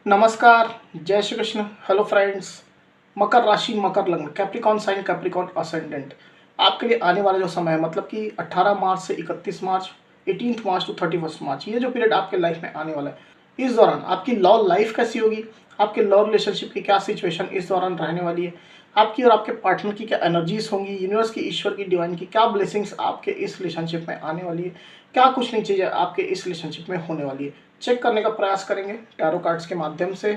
नमस्कार, जय Shri Krishna. Hello friends. मकर राशि, मकर लग्न, कैप्रिकॉन साइन, कैप्रिकॉन असेंडेंट। आपके लिए आने वाला जो समय है मतलब कि 18 मार्च से 31 मार्च, 18 मार्च टू 31 मार्च, ये जो पीरियड आपके लाइफ में आने वाला है, इस दौरान आपकी लव लाइफ कैसी होगी, आपके लव रिलेशनशिप की क्या सिचुएशन इस दौरान रहने वाली है, आपकी और आपके पार्टनर की क्या एनर्जीज होंगी, यूनिवर्स की, ईश्वर की, डिवाइन की क्या ब्लेसिंग्स आपके इस रिलेशनशिप में आने वाली है, क्या कुछ नई चीज़ें आपके इस रिलेशनशिप में होने वाली है, चेक करने का प्रयास करेंगे टैरो कार्ड्स के माध्यम से।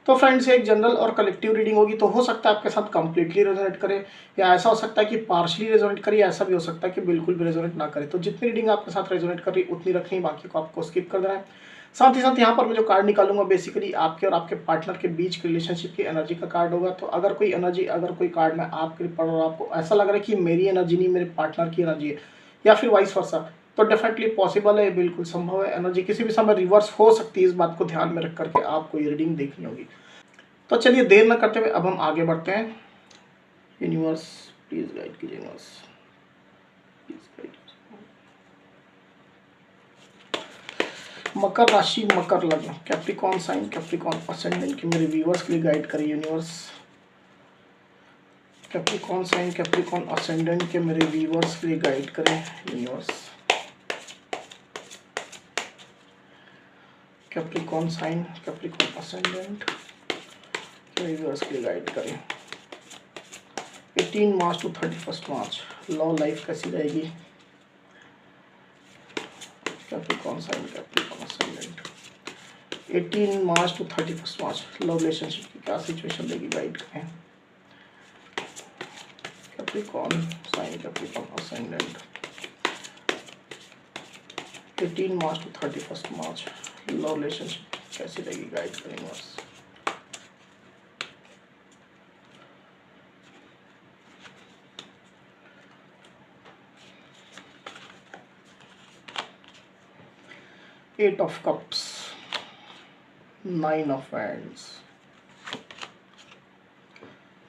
तो फ्रेंड्स, ये एक जनरल और कलेक्टिव रीडिंग होगी, तो हो सकता है आपके साथ कंप्लीटली रेजोनेट करे, या ऐसा हो सकता है कि पार्शली रेजोनेट करे, या ऐसा भी हो सकता है कि बिल्कुल भी रेजोनेट ना करे। तो जितनी रीडिंग आपके साथ रेजोनेट कर रही उतनी रखनी, बाकी को आपको स्किप कर देना है। साथ ही साथ यहाँ पर मैं जो कार्ड निकालूंगा बेसिकली आपके और आपके पार्टनर के बीच के रिलेशनशिप की एनर्जी का कार्ड होगा। तो अगर कोई एनर्जी, अगर कोई कार्ड मैं आपके लिए पढ़ रहा हूँ, आपको ऐसा लग रहा है कि मेरी एनर्जी नहीं, मेरे पार्टनर की एनर्जी है, या फिर वाइस वर्सा, तो डेफिनेटली पॉसिबल है, बिल्कुल संभव है। एनर्जी किसी भी समय रिवर्स हो सकती है, इस बात को ध्यान में रख करके आपको ये रीडिंग देखनी होगी। तो चलिए देर न करते हुए अब हम आगे बढ़ते हैं। यूनिवर्स प्लीज गाइड कीजिए, यूनिवर्स प्लीज गाइड। मकर राशि, मकर लग्न, कैप्रिकॉन साइन, कैप्रिकॉन असेंडेंट के मेरे व्यूअर्स के लिए गाइड करिए universe. Capricorn sign, Capricorn ascendant के मेरे व्यूअर्स के लिए गाइड करें universe. Capricorn sign, Capricorn ascendant के व्यूअर्स के लिए गाइड करें। 18 March to 31 March love life कैसी रहेगी। Capricorn sign, Capricorn ascendant 18 March to 31 March love relationship की क्या सिचुएशन रहेगी, गाइड करें। Capricorn sign, Capricorn ascendant 18 March to 31 March love relationship कैसी रहेगी, गाइड करें बस। Eight of cups, nine of hands,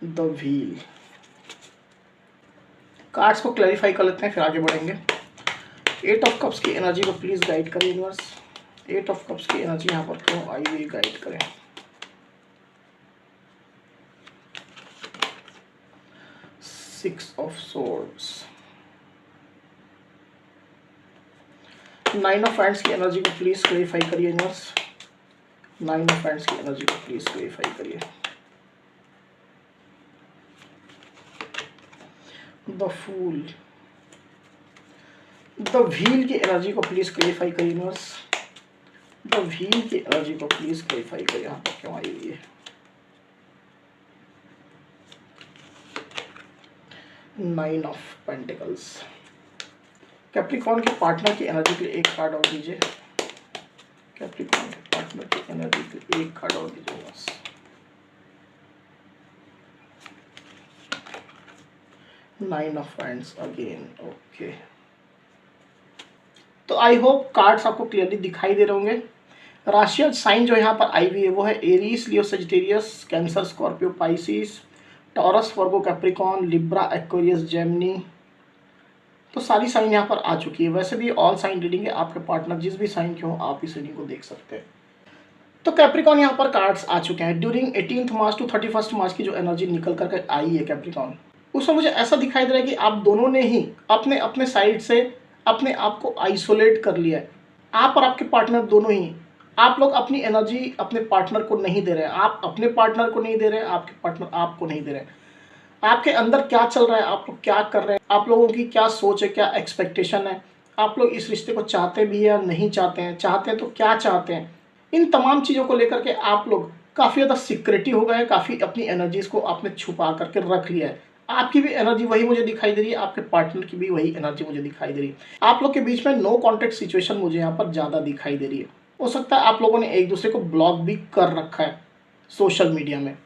the wheel. Cards को क्लैरिफाई कर लेते हैं फिर आगे बढ़ेंगे। एट ऑफ कप्स की एनर्जी को प्लीज गाइड करें यूनिवर्स। एट ऑफ कप्स की एनर्जी यहाँ पर क्यों आई हुई, गाइड करें। Six of swords, nine of hands की एनर्जी को प्लीज क्लैरिफाई करिए यूनिवर्स। नाइन ऑफ हैंड्स की एनर्जी को प्लीज क्लैरिफाई करिए। द फूल, द व्हील की एनर्जी को प्लीज क्लैरिफाई करिए यूनिवर्स। द व्हील की एनर्जी को प्लीज क्लैरिफाई करिए, यहाँ पर क्यों आई हुई है। नाइन ऑफ पेंटिकल्स, कैप्रिकॉन के पार्टनर की एनर्जी के लिए एक कार्ड और दीजिए। कैप्रिकॉन के पार्टनर की एनर्जी के लिए एक कार्ड और दीजिए बस। Nine of hands again, okay. तो आई होप कार्ड्स आपको क्लियरली दिखाई दे रहे होंगे। राशि साइन जो यहाँ पर आई हुई है वो है Aries, Leo, Sagittarius, cancer, Scorpio, Pisces, Taurus, Virgo, Capricorn, Libra, Aquarius, Gemini. तो सारी साइन यहाँ पर आ चुकी है। वैसे भी ऑल साइन रीडिंग है, आपके पार्टनर जिस भी साइन के हो आप इस रीडिंग को देख सकते हैं। तो कैप्रिकॉन यहाँ पर कार्ड्स आ चुके हैं। ड्यूरिंग 18 मार्च टू 31 मार्च की जो एनर्जी निकल करके आई है कैप्रिकॉन, उसमें मुझे ऐसा दिखाई दे रहा है कि आप दोनों ने ही अपने अपने साइड से अपने आप को आइसोलेट कर लिया है। आप और आपके पार्टनर दोनों ही, आप लोग अपनी एनर्जी अपने पार्टनर को नहीं दे रहे हैं, आप अपने पार्टनर को नहीं दे रहे हैं, आपके पार्टनर आपको नहीं दे रहे हैं। आपके अंदर क्या चल रहा है, आप लोग क्या कर रहे हैं, आप लोगों की क्या सोच है, क्या एक्सपेक्टेशन है, आप लोग इस रिश्ते को चाहते भी है या नहीं चाहते हैं, चाहते हैं तो क्या चाहते हैं। इन तमाम चीज़ों को लेकर के आप लोग काफ़ी ज़्यादा सिक्रेटिव हो गए हैं, काफ़ी अपनी एनर्जीज को आपने छुपा करके रख लिया है। आपकी भी एनर्जी वही मुझे दिखाई दे रही है, आपके पार्टनर की भी वही एनर्जी मुझे दिखाई दे रही है। आप लोग के बीच में नो कॉन्टेक्ट सिचुएशन मुझे यहाँ पर ज़्यादा दिखाई दे रही है। हो सकता है आप लोगों ने एक दूसरे को ब्लॉक भी कर रखा है सोशल मीडिया में।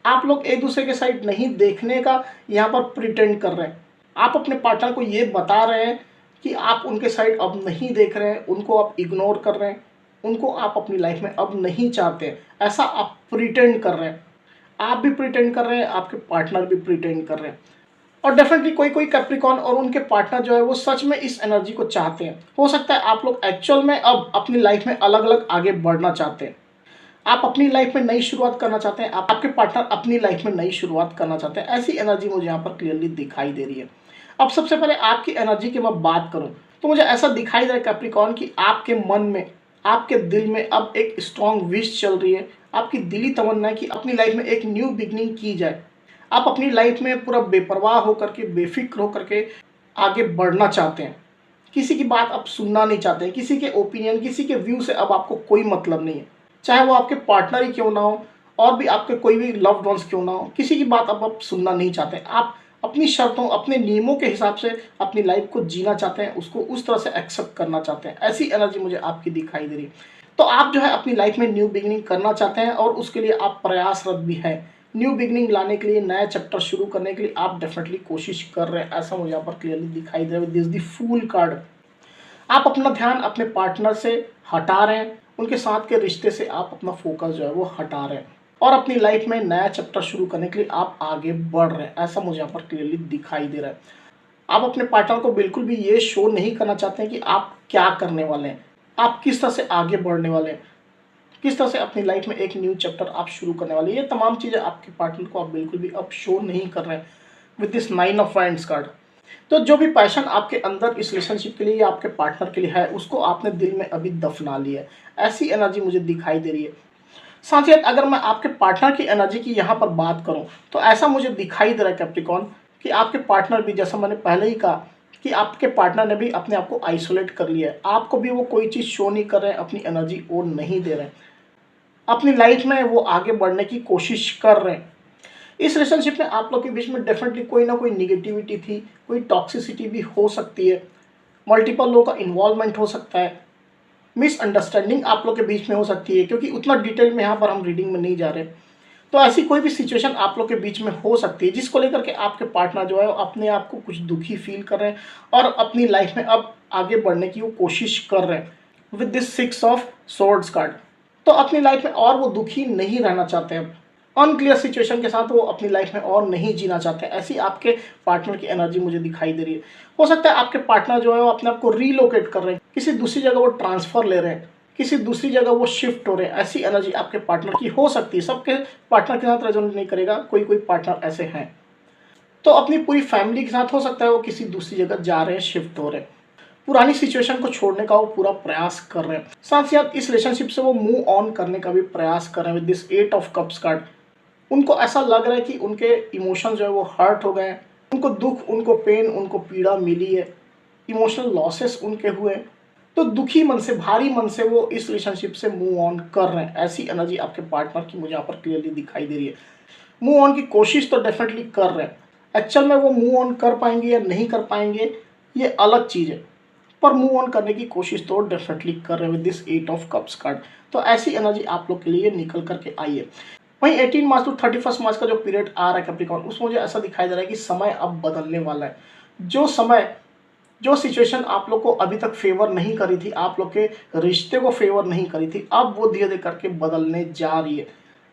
आप लोग एक दूसरे के साइड नहीं देखने का यहाँ पर प्रिटेंड कर रहे हैं। आप अपने पार्टनर को ये बता रहे हैं कि आप उनके साइड अब नहीं देख रहे हैं, उनको आप इग्नोर कर रहे हैं, उनको आप अपनी लाइफ में अब नहीं चाहते हैं, ऐसा आप प्रिटेंड कर रहे हैं। आप भी प्रिटेंड कर रहे हैं, आपके पार्टनर भी प्रिटेंड कर रहे हैं। और डेफिनेटली कोई कोई कैप्रिकॉन और उनके पार्टनर जो है वो सच में इस एनर्जी को चाहते हैं। हो सकता है आप लोग एक्चुअल में अब अपनी लाइफ में अलग अलग आगे बढ़ना चाहते हैं। आप अपनी लाइफ में नई शुरुआत करना चाहते हैं, आपके पार्टनर अपनी लाइफ में नई शुरुआत करना चाहते हैं, ऐसी एनर्जी मुझे यहाँ पर क्लियरली दिखाई दे रही है। अब सबसे पहले आपकी एनर्जी की मैं बात करूँ तो मुझे ऐसा दिखाई दे रहा है कैप्रिकॉर्न कि आपके मन में, आपके दिल में अब एक स्ट्रॉन्ग विश चल रही है। आपकी दिली तमन्ना है कि अपनी लाइफ में एक न्यू बिगनिंग की जाए। आप अपनी लाइफ में पूरा बेपरवाह होकर के, बेफिक्र होकर के आगे बढ़ना चाहते हैं। किसी की बात आप सुनना नहीं चाहते हैं, किसी के ओपिनियन, किसी के व्यू से अब आपको कोई मतलब नहीं है। चाहे वो आपके पार्टनर ही क्यों ना हो और भी आपके कोई भी लव्ड वंस क्यों ना हो, किसी की बात अब आप सुनना नहीं चाहते हैं। आप अपनी शर्तों, अपने नियमों के हिसाब से अपनी लाइफ को जीना चाहते हैं, उसको उस तरह से एक्सेप्ट करना चाहते हैं। ऐसी एनर्जी मुझे आपकी दिखाई दे रही है। तो आप जो है अपनी लाइफ में न्यू बिगिनिंग करना चाहते हैं और उसके लिए आप प्रयासरत भी हैं। न्यू बिगिनिंग लाने के लिए, नया चैप्टर शुरू करने के लिए आप डेफिनेटली कोशिश कर रहे हैं, ऐसा मुझे यहाँ पर क्लियरली दिखाई दे रहा है। This the fool card. आप अपना ध्यान अपने पार्टनर से हटा रहे हैं, उनके साथ के रिश्ते से आप अपना फोकस जो है वो हटा रहे हैं और अपनी लाइफ में नया चैप्टर शुरू करने के लिए आप आगे बढ़ रहे हैं, ऐसा मुझे यहाँ पर क्लियरली दिखाई दे रहा है। आप अपने पार्टनर को बिल्कुल भी ये शो नहीं करना चाहते हैं कि आप क्या करने वाले हैं, आप किस तरह से आगे बढ़ने वाले हैं, किस तरह से अपनी लाइफ में एक न्यू चैप्टर आप शुरू करने वाले हैं। ये तमाम चीज़ें आपके पार्टनर को आप बिल्कुल भी अब शो नहीं कर रहे हैं with this 9 of wands card. तो जो भी पैशन आपके अंदर इस रिलेशनशिप के लिए या आपके पार्टनर के लिए है, उसको आपने दिल में अभी दफना लिया है, ऐसी एनर्जी मुझे दिखाई दे रही है। साथ ही अगर मैं आपके पार्टनर की एनर्जी की यहाँ पर बात करूँ तो ऐसा मुझे दिखाई दे रहा है कैप्रिकॉर्न कि आपके पार्टनर भी, जैसा मैंने पहले ही कहा कि आपके पार्टनर ने भी अपने आप को आइसोलेट कर लिया है। आपको भी वो कोई चीज़ शो नहीं कर रहे हैं, अपनी एनर्जी और नहीं दे रहे हैं, अपनी लाइफ में वो आगे बढ़ने की कोशिश कर रहे हैं। इस रिलेशनशिप में आप लोग के बीच में डेफिनेटली कोई ना कोई निगेटिविटी थी, कोई टॉक्सिसिटी भी हो सकती है, मल्टीपल लोगों का इन्वॉल्वमेंट हो सकता है, मिसअंडरस्टैंडिंग आप लोग के बीच में हो सकती है, क्योंकि उतना डिटेल में यहाँ पर हम रीडिंग में नहीं जा रहे। तो ऐसी कोई भी सिचुएशन आप लोग के बीच में हो सकती है जिसको लेकर के आपके पार्टनर जो है वो अपने आप को कुछ दुखी फील कर रहे हैं और अपनी लाइफ में अब आगे बढ़ने की वो कोशिश कर रहे हैं with this 6 of swords card. तो अपनी लाइफ में और वो दुखी नहीं रहना चाहते हैं, अनक्लियर सिचुएशन के साथ वो अपनी लाइफ में और नहीं जीना चाहते। ऐसी आपके पार्टनर की एनर्जी मुझे दिखाई दे रही है। हो सकता है आपके पार्टनर जो है वो अपने आप को रीलोकेट कर रहे हैं, किसी दूसरी जगह वो ट्रांसफर ले रहे हैं, किसी दूसरी जगह वो शिफ्ट हो रहे हैं। ऐसी एनर्जी आपके पार्टनर की हो सकती है। सबके पार्टनर के साथ रेजोनेट नहीं करेगा, कोई कोई पार्टनर ऐसे हैं। तो अपनी पूरी फैमिली के साथ हो सकता है वो किसी दूसरी जगह जा रहे हैं, शिफ्ट हो रहे हैं, पुरानी सिचुएशन को छोड़ने का वो पूरा प्रयास कर रहे हैं। साथ ही साथ इस रिलेशनशिप से वो मूव ऑन करने का भी प्रयास कर रहे हैं with this 8 of cups card. उनको ऐसा लग रहा है कि उनके इमोशन जो है वो हर्ट हो गए हैं, उनको दुख, उनको पेन, उनको पीड़ा मिली है, इमोशनल लॉसेस उनके हुए। तो दुखी मन से, भारी मन से वो इस रिलेशनशिप से मूव ऑन कर रहे हैं। ऐसी एनर्जी आपके पार्टनर की मुझे यहाँ पर क्लियरली दिखाई दे रही है। मूव ऑन की कोशिश तो डेफिनेटली कर रहे हैं, एक्चुअल में वो मूव ऑन कर पाएंगे या नहीं कर पाएंगे ये अलग चीज़ है, पर मूव ऑन करने की कोशिश तो डेफिनेटली कर रहे हैं with this 8 of cups card. तो ऐसी एनर्जी आप लोग के लिए निकल करके आई है। वहीं 18 मार्च टू 31 मार्च का जो पीरियड आ रहा है कैप्रिकॉर्न, उसमें मुझे ऐसा दिखाई दे रहा है कि समय अब बदलने वाला है। जो समय, जो सिचुएशन आप लोग को अभी तक फेवर नहीं करी थी, आप लोग के रिश्ते को फेवर नहीं करी थी, अब वो धीरे धीरे करके बदलने जा रही है।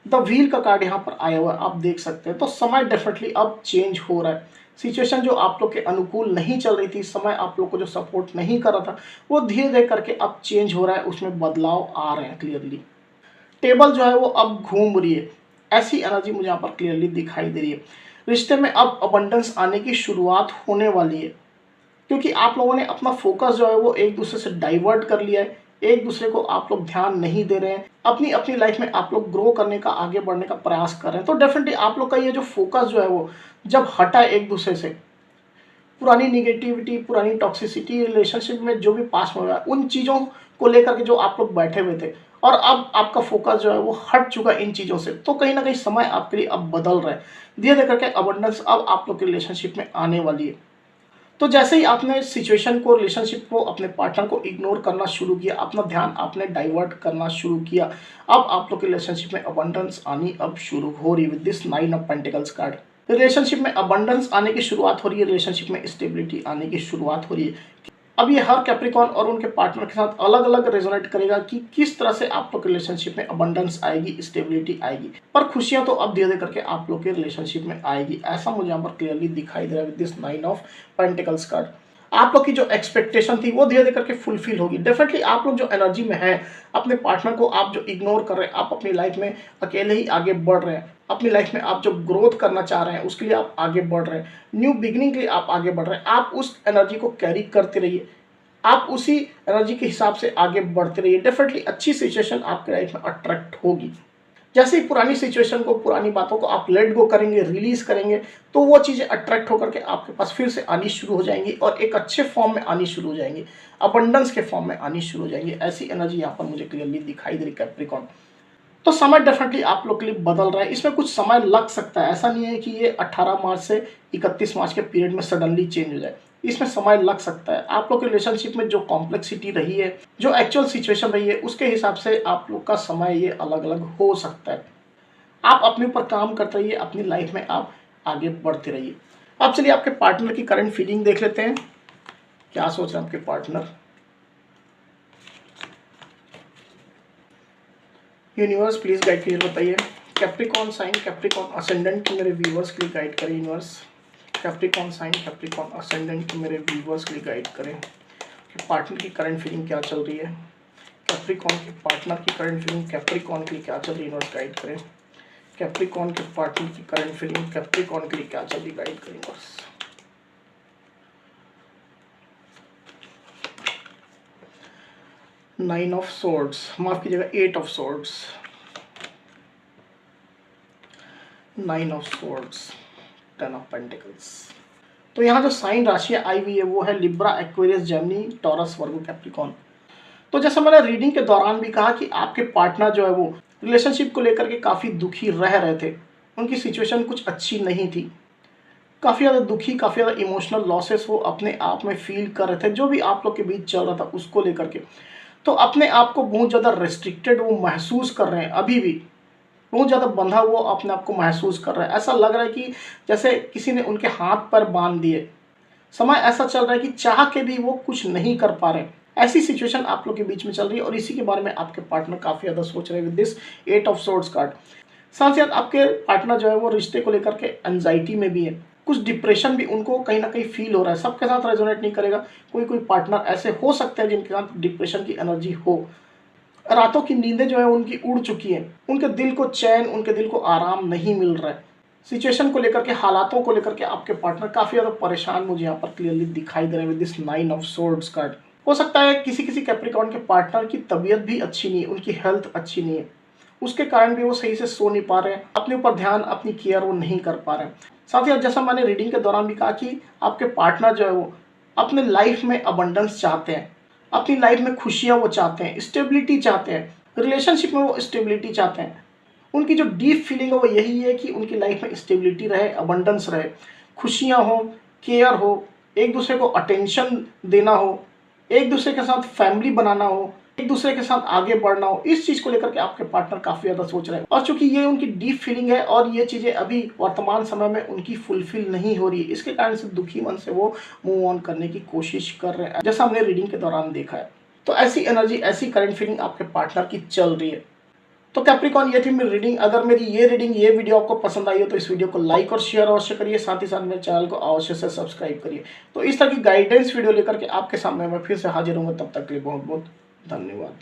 द व्हील का कार्ड यहाँ पर आया हुआ है, आप देख सकते हैं। तो समय डेफिनेटली अब चेंज हो रहा है। सिचुएशन जो आप लोग के अनुकूल नहीं चल रही थी, समय आप लोग को जो सपोर्ट नहीं कर रहा था, वो धीरे धीरे करके अब चेंज हो रहा है, उसमें बदलाव आ रहे हैं क्लियरली। टेबल जो है वो अब घूम रही है, ऐसी एनर्जी मुझे यहाँ पर क्लियरली दिखाई दे रही है। रिश्ते में अब अबंडेंस आने की शुरुआत होने वाली है, क्योंकि आप लोगों ने अपना फोकस जो है वो एक दूसरे से डाइवर्ट कर लिया है, एक दूसरे को आप लोग ध्यान नहीं दे रहे हैं, अपनी अपनी लाइफ में आप लोग ग्रो करने का, आगे बढ़ने का प्रयास कर रहे हैं। तो डेफिनेटली आप लोग का ये जो फोकस जो है वो जब हटा है एक दूसरे से, पुरानी निगेटिविटी, पुरानी टॉक्सिसिटी, रिलेशनशिप में जो भी पास में हुआ है, उन चीज़ों को लेकर के जो आप लोग बैठे हुए थे और अब आपका फोकस जो है वो हट चुका है इन चीज़ों से, तो कहीं ना कहीं समय आपके लिए अब बदल रहा है। धीरे धीरे करके अबंडेंस अब आप लोग के रिलेशनशिप में आने वाली है। तो जैसे ही आपने सिचुएशन को, रिलेशनशिप को, अपने पार्टनर को इग्नोर करना शुरू किया, अपना ध्यान आपने डाइवर्ट करना शुरू किया, अब आप लोग के रिलेशनशिप में अबंडेंस आनी अब शुरू हो रही है with this 9 of pentacles card. Relationship में अबंडेंस आने की शुरुआत हो रही है, रिलेशनशिप में स्टेबिलिटी आने की शुरुआत हो रही है। अब ये हर कैप्रिकॉर्न और उनके पार्टनर के साथ अलग अलग रेजोनेट करेगा कि किस तरह से आप लोग के रिलेशनशिप में अबंडेंस आएगी, स्टेबिलिटी आएगी, पर खुशियां तो अब धीरे धीरे करके आप लोग के रिलेशनशिप में आएगी। ऐसा मुझे यहाँ पर क्लियरली दिखाई दे रहा है with this 9 of pentacles card. आप लोग की जो एक्सपेक्टेशन थी वो धीरे धीरे करके फुलफिल होगी। डेफिनेटली आप लोग जो एनर्जी में हैं, अपने पार्टनर को आप जो इग्नोर कर रहे हैं, आप अपनी लाइफ में अकेले ही आगे बढ़ रहे हैं, अपनी लाइफ में आप जो ग्रोथ करना चाह रहे हैं उसके लिए आप आगे बढ़ रहे हैं, न्यू बिगिनिंग के लिए आप आगे बढ़ रहे हैं, आप उस एनर्जी को कैरी करते रहिए, आप उसी एनर्जी के हिसाब से आगे बढ़ते रहिए। डेफिनेटली अच्छी सिचुएशन आपके लाइफ में अट्रैक्ट होगी। जैसे ही पुरानी सिचुएशन को, पुरानी बातों को आप लेट गो करेंगे, रिलीज करेंगे, तो वो चीज़ें अट्रैक्ट होकर के आपके पास फिर से आनी शुरू हो जाएंगी और एक अच्छे फॉर्म में आनी शुरू हो जाएंगी, अबंडेंस के फॉर्म में आनी शुरू हो जाएंगी। ऐसी एनर्जी यहाँ पर मुझे क्लियरली दिखाई दे रही कैप्रिकॉर्न। तो समय डेफिनेटली आप लोग के लिए बदल रहा है, इसमें कुछ समय लग सकता है, ऐसा नहीं है कि ये 18 मार्च से 31 मार्च के पीरियड में सडनली चेंज हो जाए, इसमें समय लग सकता है। आप लोग के रिलेशनशिप में जो कॉम्प्लेक्सिटी रही है, जो एक्चुअल सिचुएशन रही है, उसके हिसाब से आप लोग का समय ये अलग अलग हो सकता है। आप अपने ऊपर काम करते रहिए, अपनी लाइफ में आप आगे बढ़ते रहिए। अब चलिए आपके पार्टनर की करंट फीलिंग देख लेते हैं, क्या सोच रहे हैं आपके पार्टनर। यूनिवर्स प्लीज गाइड कीजिए, बताइए। कैप्रिकॉर्न साइन, कैप्रिकॉर्न असेंडेंट मेरे व्यूवर्स के लिए गाइड करें universe. Capricorn sign, Capricorn ascendant मेरे व्यूवर्स के लिए गाइड करें कि पार्टनर की करंट फीलिंग क्या चल रही है। कैप्रिकॉर्न के पार्टनर की करंट फीलिंग कैप्रिकॉर्न के लिए क्या चल रही है, यूनिवर्स गाइड करें। कैप्रिकॉर्न के पार्टनर की करंट फीलिंग कैप्रिकॉर्न के लिए क्या चल रही, गाइड करें यूनिवर्स। नाइन ऑफ सोर्ड्स, माफ कीजिएगा, 8 of swords, 9 of swords, 10 of pentacles. तो यहाँ जो साइन राशि आई हुई है वो है लिब्रा, एक्वेरियस, जेमिनी, टॉरस, वर्गो, कैप्रिकॉर्न। तो जैसा मैंने रीडिंग के दौरान भी कहा कि आपके पार्टनर जो है वो रिलेशनशिप को लेकर के काफ़ी दुखी रह रहे थे, उनकी सिचुएशन कुछ अच्छी नहीं थी, काफ़ी ज़्यादा दुखी, काफ़ी ज़्यादा इमोशनल लॉसेस वो अपने आप में फील कर रहे थे, जो भी आप लोग के बीच चल रहा था उसको लेकर के। तो अपने आप को बहुत ज़्यादा रेस्ट्रिक्टेड वो महसूस कर रहे हैं, अभी भी बहुत ज़्यादा बंधा हुआ अपने आप को महसूस कर रहा है। ऐसा लग रहा है कि जैसे किसी ने उनके हाथ पर बांध दिए। समय ऐसा चल रहा है कि चाह के भी वो कुछ नहीं कर पा रहे। ऐसी सिचुएशन आप लोग के बीच में चल रही है और इसी के बारे में आपके पार्टनर काफ़ी ज़्यादा सोच रहे हैं with this 8 of swords card. साथ ही साथ आपके पार्टनर जो है वो रिश्ते को लेकर के एंजाइटी में भी है, कुछ डिप्रेशन भी उनको कहीं ना कहीं फील हो रहा है। सबके साथ रेजोनेट नहीं करेगा, कोई कोई पार्टनर ऐसे हो सकते हैं जिनके साथ डिप्रेशन की एनर्जी हो। रातों की नींदें जो है उनकी उड़ चुकी हैं, उनके दिल को चैन, उनके दिल को आराम नहीं मिल रहा है। सिचुएशन को लेकर के, हालातों को लेकर के आपके पार्टनर काफ़ी ज़्यादा परेशान मुझे यहाँ पर क्लियरली दिखाई दे रहे हैं with this 9 of swords card. हो सकता है किसी किसी कैप्रिकॉर्न के पार्टनर की तबीयत भी अच्छी नहीं है, उनकी हेल्थ अच्छी नहीं है, उसके कारण भी वो सही से सो नहीं पा रहे हैं, अपने ऊपर ध्यान, अपनी केयर वो नहीं कर पा रहे हैं। साथ ही जैसा मैंने रीडिंग के दौरान भी कहा कि आपके पार्टनर जो है वो अपने लाइफ में अबंडेंस चाहते हैं, अपनी लाइफ में खुशियाँ वो चाहते हैं, स्टेबिलिटी चाहते हैं, रिलेशनशिप में वो स्टेबिलिटी चाहते हैं। उनकी जो डीप फीलिंग है वो यही है कि उनकी लाइफ में स्टेबिलिटी रहे, अबंडेंस रहे, खुशियाँ हो, केयर हो, एक दूसरे को अटेंशन देना हो, एक दूसरे के साथ फैमिली बनाना हो, एक दूसरे के साथ आगे बढ़ना हो। इस चीज़ को लेकर के आपके पार्टनर काफ़ी ज़्यादा सोच रहे हैं और चूंकि ये उनकी डीप फीलिंग है और ये चीज़ें अभी वर्तमान समय में उनकी फुलफिल नहीं हो रही है, इसके कारण से दुखी मन से वो मूव ऑन करने की कोशिश कर रहे हैं, जैसा हमने रीडिंग के दौरान देखा है। तो ऐसी एनर्जी, ऐसी करंट फीलिंग आपके पार्टनर की चल रही है। तो कैप्रिकॉर्न, ये थी मेरी रीडिंग। अगर मेरी ये वीडियो आपको पसंद आई हो तो इस वीडियो को लाइक और शेयर अवश्य करिए, साथ ही साथ मेरे चैनल को अवश्य से सब्सक्राइब करिए। तो इस तरह की गाइडेंस वीडियो लेकर के आपके सामने मैं फिर से हाजिर हूँगा, तब तक के लिए बहुत बहुत धन्यवाद।